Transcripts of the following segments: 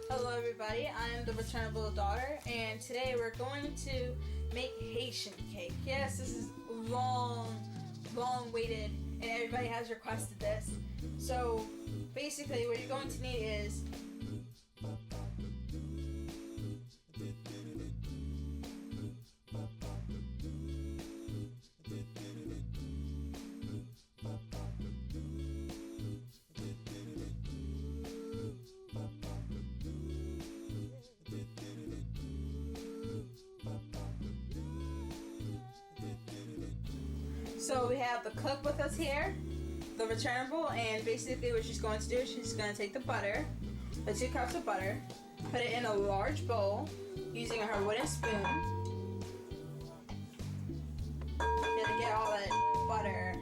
Hello everybody, I'm the returnable daughter, and today we're going to make Haitian cake. Yes, this is long waited, and everybody has requested this. So basically what you're going to need is so we have the cook with us here, the returnable, and basically what she's going to do is she's going to take the butter, the 2 cups of butter, put it in a large bowl using her wooden spoon. You have to get all that butter.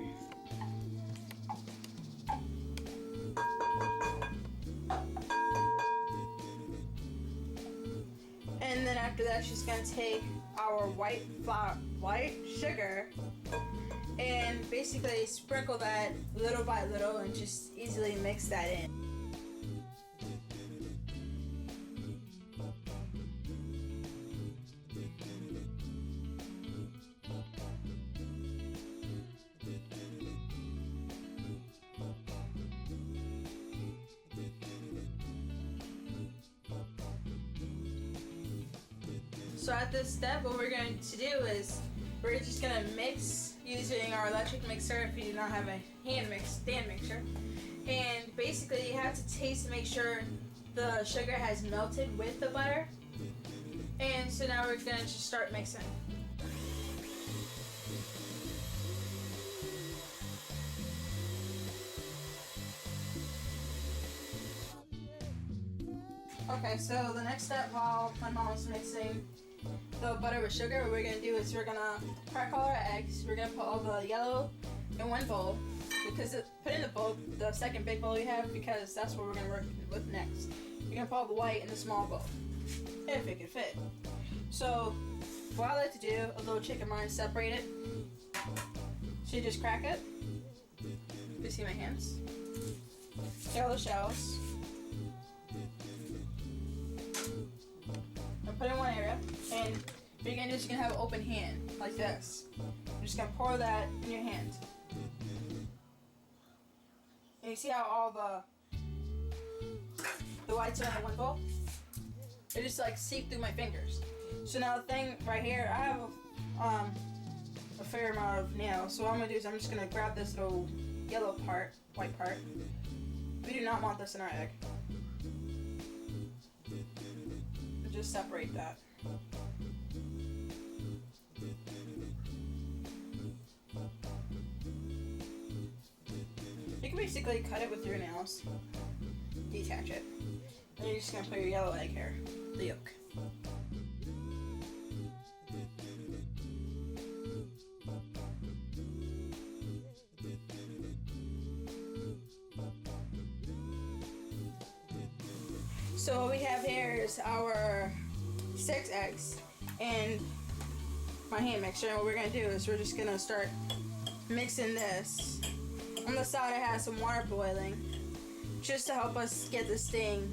And then after that she's going to take our white sugar and basically sprinkle that little by little and just easily mix that in. So at this step, what we're going to do is we're just going to mix using our electric mixer if you do not have a stand mixer. And basically you have to taste to make sure the sugar has melted with the butter. And so now we're going to just start mixing. Okay, so the next step while my mom is mixing the butter with sugar, what we're going to do is we're going to crack all our eggs. We're going to put all the yellow in one bowl, because put in the bowl, the second big bowl you have, because that's what we're going to work with next. You're going to put all the white in the small bowl, if it can fit. So what I like to do, a little chicken mine, separate it. So you just crack it. You see my hands? Get all the shells. Put it in one area, and what you're going to do is you're going to have an open hand, like this. You're just going to pour that in your hand. And you see how all the whites are in one bowl? They just like seep through my fingers. So now the thing right here, I have a fair amount of nails, so what I'm going to do is I'm just going to grab this little yellow part, white part. We do not want this in our egg. Just separate that. You can basically cut it with your nails, detach it, and you're just going to put your yellow egg here, the yolk. So what we have here is our 6 eggs and my hand mixer, and what we're going to do is we're just going to start mixing this. On the side I have some water boiling just to help us get this thing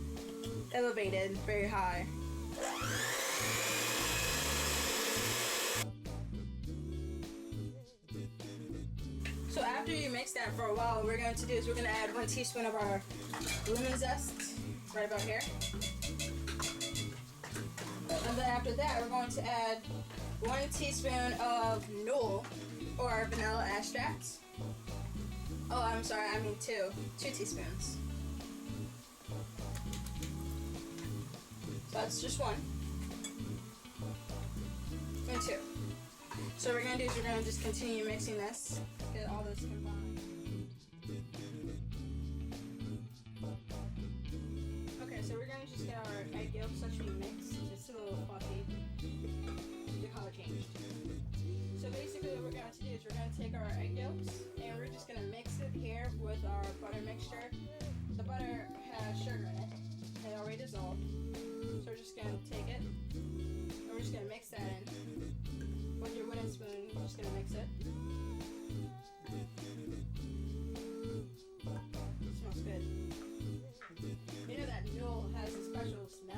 elevated very high. So after you mix that for a while, what we're going to do is we're going to add 1 teaspoon of our lemon zest right about here. And then after that, we're going to add 1 teaspoon of Null, or vanilla extract. Oh, I'm sorry, I mean 2 teaspoons. So that's just 1 and 2. So what we're going to do is we're going to just continue mixing this, get all this combined. Okay, so we're going to just get our egg yolks actually mixed, just a little fluffy. The color changed. So basically what we're going to do is we're going to take our egg yolks and we're just going to mix it here with our butter mixture. The butter has sugar in it. It already dissolved. So we're just going to take it and we're just going to mix that in. With your wooden spoon, you're just going to mix it. It smells good. You know that mule has a special smell.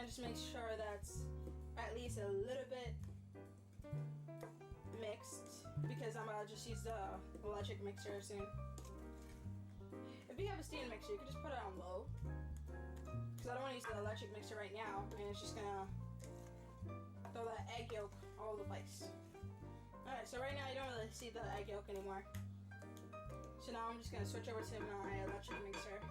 gonna just make sure that's at least a little bit mixed, because I'm gonna just use the electric mixer soon. If you have a stand mixer, you can just put it on low, because I don't want to use the electric mixer right now, and it's just gonna throw that egg yolk all over the place. Alright, so right now you don't really see the egg yolk anymore. So now I'm just gonna switch over to my electric mixer.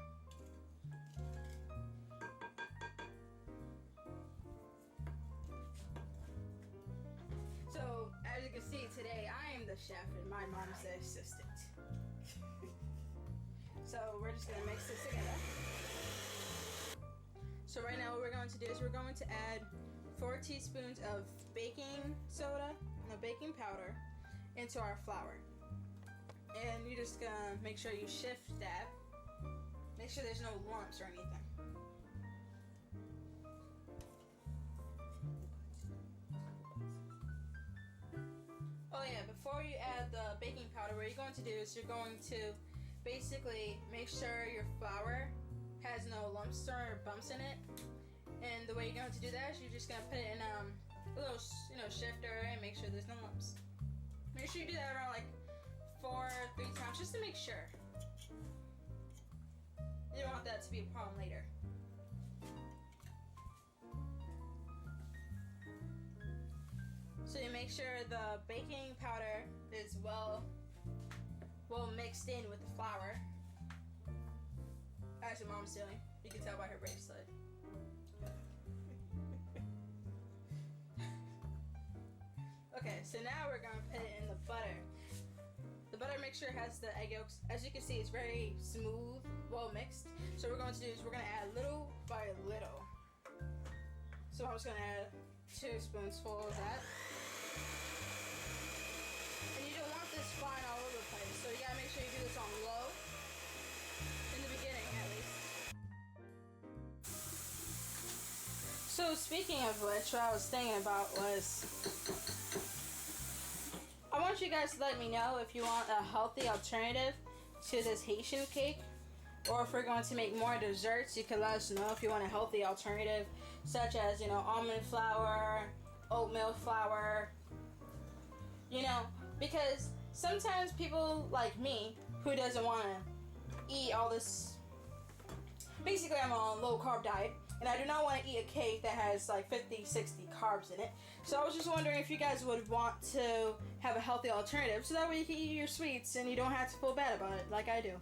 So, as you can see today, I am the chef and my mom's the assistant. So we're just gonna mix this together. So right now what we're going to do is we're going to add 4 teaspoons of baking soda, no, baking powder, into our flour. And you're just gonna make sure you shift that. Make sure there's no lumps or anything. Oh yeah, before you add the baking powder, what you're going to do is you're going to basically make sure your flour has no lumps or bumps in it. And the way you're going to do that is you're just going to put it in a little, shifter and make sure there's no lumps. Make sure you do that around like 3 times just to make sure. You don't want that to be a problem later. So you make sure the baking powder is well mixed in with the flour. As your mom's doing. You can tell by her bracelet. Okay, so now we're gonna put it in the butter. The butter mixture has the egg yolks. As you can see, it's very smooth, well mixed. So what we're going to do is we're gonna add little by little. So I'm just gonna add 2 spoonsful of that. And you don't want this flying all over the place, so you gotta make sure you do this on low. In the beginning, at least. So speaking of which, what I was thinking about was, I want you guys to let me know if you want a healthy alternative to this Haitian cake, or if we're going to make more desserts. You can let us know if you want a healthy alternative, such as, almond flour, oatmeal flour, because sometimes people like me who doesn't want to eat all this. Basically, I'm on a low carb diet, and I do not want to eat a cake that has like 50, 60 carbs in it. So I was just wondering if you guys would want to have a healthy alternative, so that way you can eat your sweets and you don't have to feel bad about it like I do.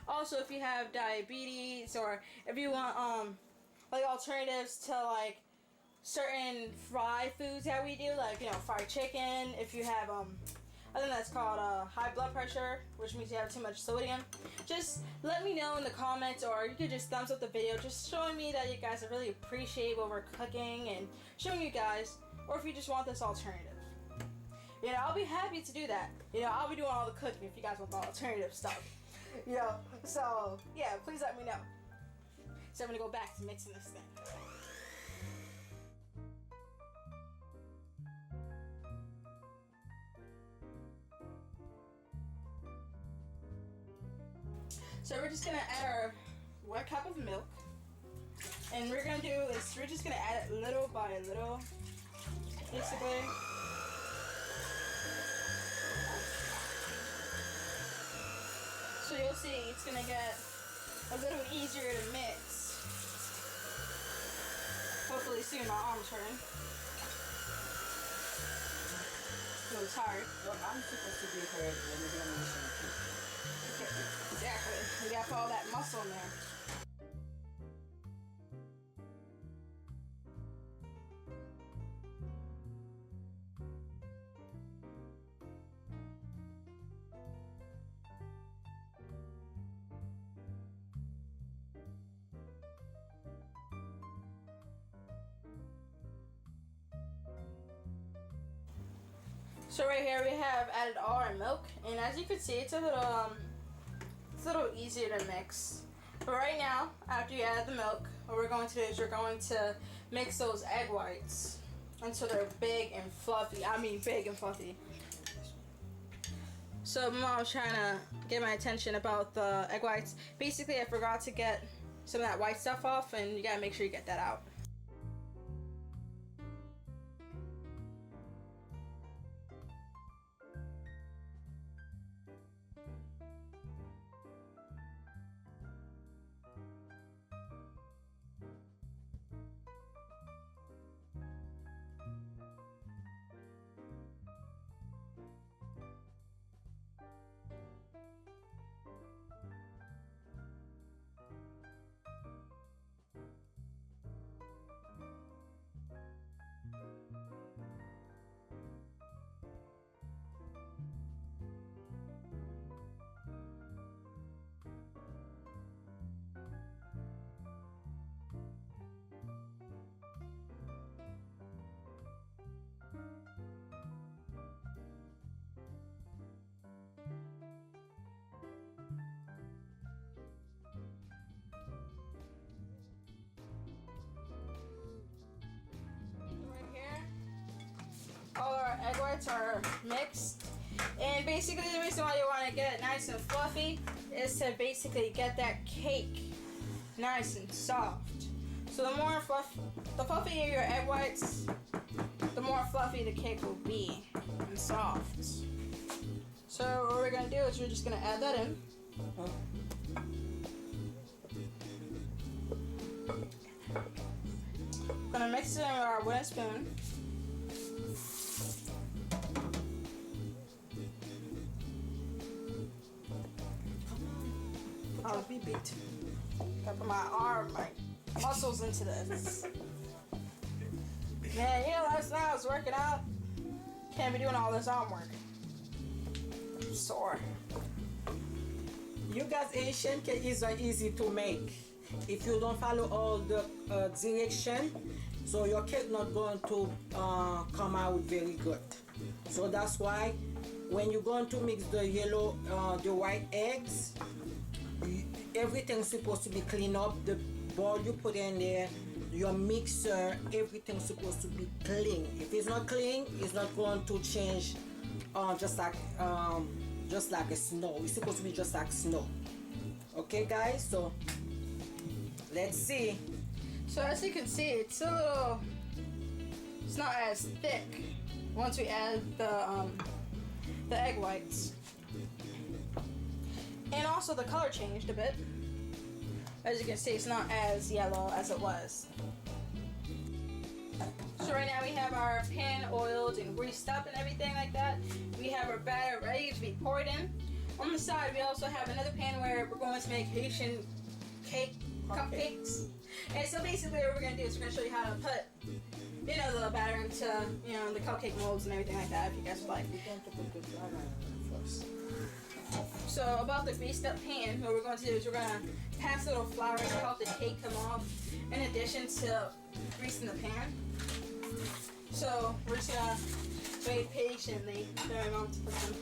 Also, if you have diabetes, or if you want like alternatives to like certain fried foods that we do, like fried chicken. If you have I think that's called high blood pressure, which means you have too much sodium. Just let me know in the comments, or you could just thumbs up the video, just showing me that you guys really appreciate what we're cooking and showing you guys, or if you just want this alternative. I'll be happy to do that. I'll be doing all the cooking if you guys want the alternative stuff. So yeah, please let me know. So I'm gonna go back to mixing this thing. So we're just gonna add our 1 cup of milk, and we're gonna do is we're just gonna add it little by little, basically. So you'll see it's gonna get a little easier to mix. Hopefully soon my arm's hurting. A little tired. Well, I'm supposed to be hurt when you're doing this. Exactly. We got to put all that muscle in there. So right here we have added all our milk, and as you can see, it's a little easier to mix. But right now, after you add the milk, what we're going to do is we're going to mix those egg whites until they're big and fluffy. I mean big and fluffy. So my mom was trying to get my attention about the egg whites. Basically, I forgot to get some of that white stuff off, and you gotta make sure you get that out. All our egg whites are mixed, and basically the reason why you want to get it nice and fluffy is to basically get that cake nice and soft. So the fluffier your egg whites, the more fluffy the cake will be and soft. So what we're gonna do is we're just gonna add that in. Gonna mix it in with our wooden spoon. I'll be beat. Gotta put my arm, my muscles into this. Man, you know, last night I was working out. Can't be doing all this arm work. I'm sore. You guys, Haitian cake is easy to make. If you don't follow all the direction, so your cake not going to come out very good. So that's why when you're going to mix the the white eggs, everything's supposed to be clean up. The bowl you put in there, your mixer, everything's supposed to be clean. If it's not clean, it's not going to change just like a snow. It's supposed to be just like snow. Okay guys, so let's see. So as you can see, it's not as thick once we add the egg whites. And also the color changed a bit. As you can see, it's not as yellow as it was. So right now we have our pan oiled and greased up and everything like that. We have our batter ready to be poured in. On the side, we also have another pan where we're going to make Haitian cake cupcakes. And so basically what we're going to do is we're going to show you how to put, you know, the batter into, you know, the cupcake molds and everything like that, if you guys would like. We're going to put the flour in first. So about the greased up pan, what we're going to do is we're going to pass a little flour to help the cake come off, in addition to greasing the pan. So we're just going to wait patiently for a moment to put them.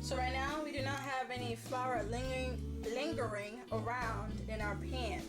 So right now we do not have any flour lingering around in our pan.